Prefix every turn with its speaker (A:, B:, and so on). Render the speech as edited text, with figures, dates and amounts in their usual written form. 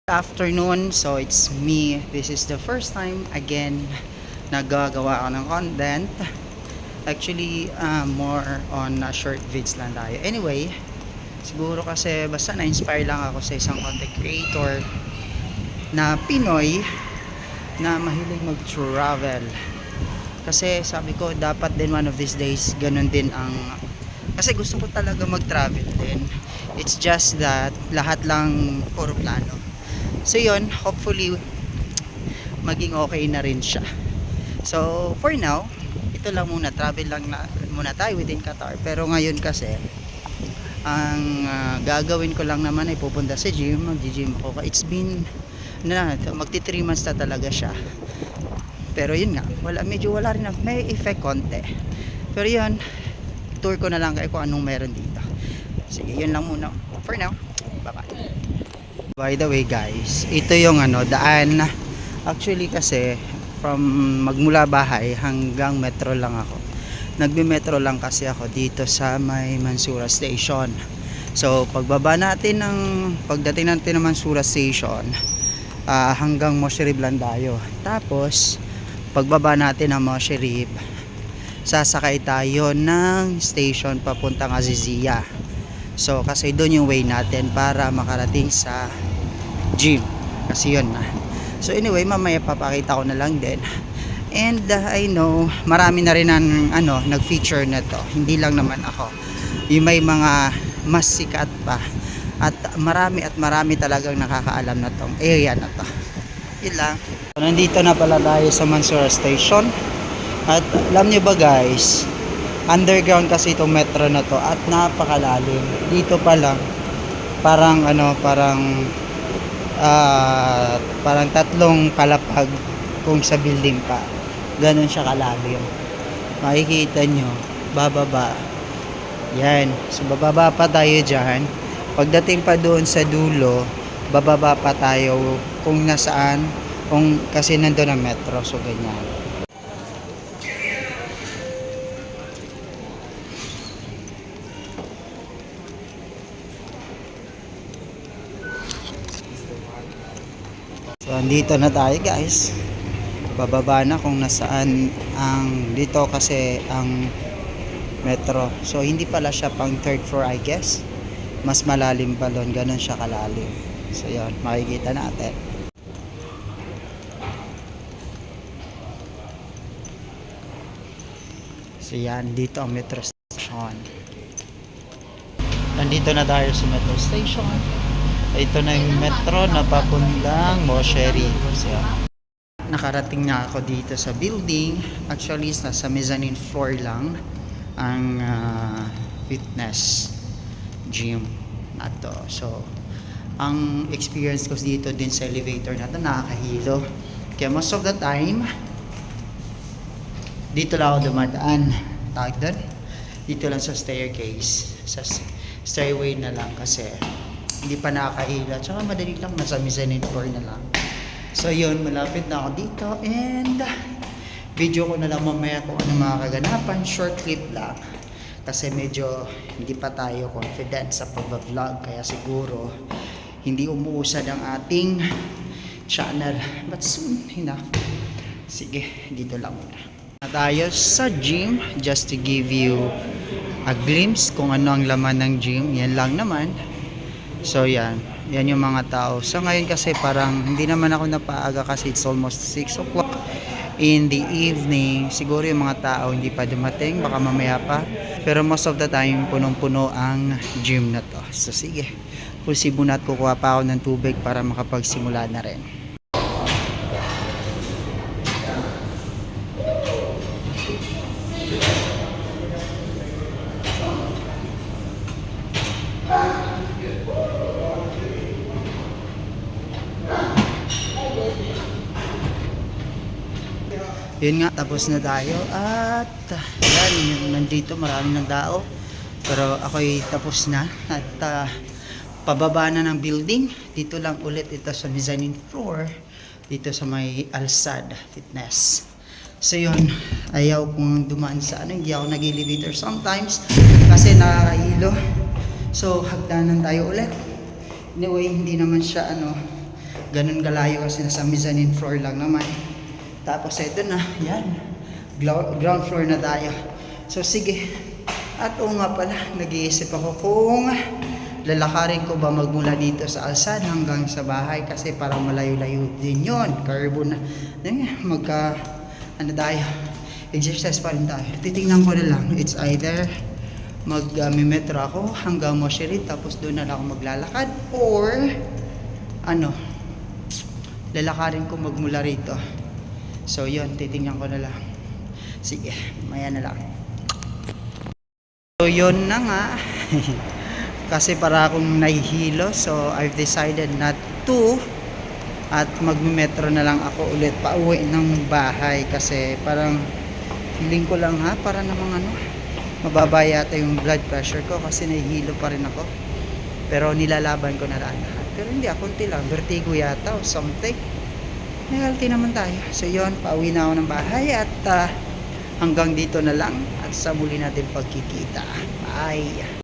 A: Afternoon, so it's me. This is the first time again nagagawa ako ng content. Actually, more on short vids lang tayo. Anyway, siguro kasi basta na-inspire lang ako sa isang content creator na Pinoy na mahilig mag-travel. Kasi sabi ko, dapat din one of these days, ganun din ang... Kasi gusto ko talaga mag-travel din. It's just that lahat lang puro plano. So yun, hopefully maging okay na rin siya. So for now, ito lang muna, travel lang muna tayo within Qatar. Pero ngayon kasi ang gagawin ko lang naman ay pupunta sa gym, mag-gym ko. It's been magti 3 months na talaga siya. Pero yun nga, medyo wala rin, may effect konti. Pero yun, tour ko na lang kayo kung anong meron dito. Sige, yun lang muna for now. Bye bye. By the way guys, ito yung daan. Actually kasi from magmula bahay hanggang metro lang ako. Nagbi-metro lang kasi ako dito sa may Mansura Station. So pagdating natin ng Mansura Station, hanggang Mosherib lang tayo. Tapos pagbaba natin ng Mosherib, sasakay tayo ng station papuntang Azizia. So kasi doon yung way natin para makarating sa gym. Kasi yun na. So anyway, mamaya papakita ko na lang din. And I know marami na rin ang nag-feature na to. Hindi lang naman ako. Yung may mga mas sikat pa. At marami talagang nakakaalam na tong area na to. Yun lang. So, nandito na pala tayo sa Mansura Station. At alam nyo ba guys, underground kasi itong metro na to at napakalalim. Dito pa lang parang parang 3 palapag kung sa building pa. Ganun siya kalalim. Makikita nyo, bababa. Yan. So bababa pa tayo dyan. Pagdating pa doon sa dulo, bababa pa tayo kung nasaan, kasi nandun ang metro. So ganyan. So andito na tayo guys. Bababa na kung nasaan dito kasi ang metro. So hindi pala siya pang 3rd floor I guess. Mas malalim pa doon, ganun siya kalalim. So yun, makikita natin. So yan, dito ang metro station. Nandito na tayo sa metro station. Ito na yung metro na papuntang Mosherib. So, nakarating na ako dito sa building. Actually, nasa mezzanine floor lang ang fitness gym na to. So, ang experience ko dito din sa elevator na to, nakakahilo. Kaya most of the time, dito lang ako dumadaan. Tawag doon? Dito lang sa staircase. Sa stairway na lang kasi hindi pa nakakahila. Tsaka madali lang, nasa mezzanine floor na lang. So yun, malapit na ako dito. And video ko na lang mamaya kung ano mga kaganapan. Short clip lang. Kasi medyo hindi pa tayo confident sa pag-vlog. Kaya siguro hindi umuusad ang ating channel. But soon, sige, dito lang muna. Na tayo sa gym just to give you a glimpse kung ano ang laman ng gym. Yan lang naman. So yan yung mga tao. So ngayon kasi parang hindi naman ako napaaga kasi it's almost 6 o'clock in the evening. Siguro yung mga tao hindi pa dumating, baka mamaya pa. Pero most of the time punong-puno ang gym na to. So sige, pulsibo na at kukuha pa ako ng tubig para makapagsimula na rin. Yun nga, tapos na tayo at yan, nandito marami ng tao pero ako'y tapos na at pababa na ng building. Dito lang ulit ito sa mezzanine floor dito sa may Alsad Fitness. So yun, ayaw kong dumaan sa hindi ako nag-elevator sometimes kasi nakakahilo. So hagdanan tayo ulit. Anyway, hindi naman siya ganun kalayo kasi nasa mezzanine floor lang naman. Tapos ito na, yan, ground floor na tayo. So sige, at oo nga pala, nag-iisip ako kung lalakarin ko ba magmula dito sa Alsan hanggang sa bahay kasi parang malayo-layo din yon. Carbo na, ano tayo, exercise pa rin tayo. Titingnan ko na lang, it's either metro ako hanggang Mosherit tapos doon na lang ako maglalakad, or ano, lalakarin ko magmula rito. So yun, titingnan ko na lang. Sige, maya na lang. So yun na nga. Kasi para akong nahihilo, so I've decided not to, at magme-metro na lang ako ulit pauwi ng bahay kasi parang feeling ko lang para namang mababa yata yung blood pressure ko kasi nahihilo pa rin ako. Pero nilalaban ko na lahat. Pero hindi, konti lang, vertigo yata o something. May healthy naman tayo. So yun, pauwi na ako ng bahay at hanggang dito na lang at sa muli natin pagkikita. Bye!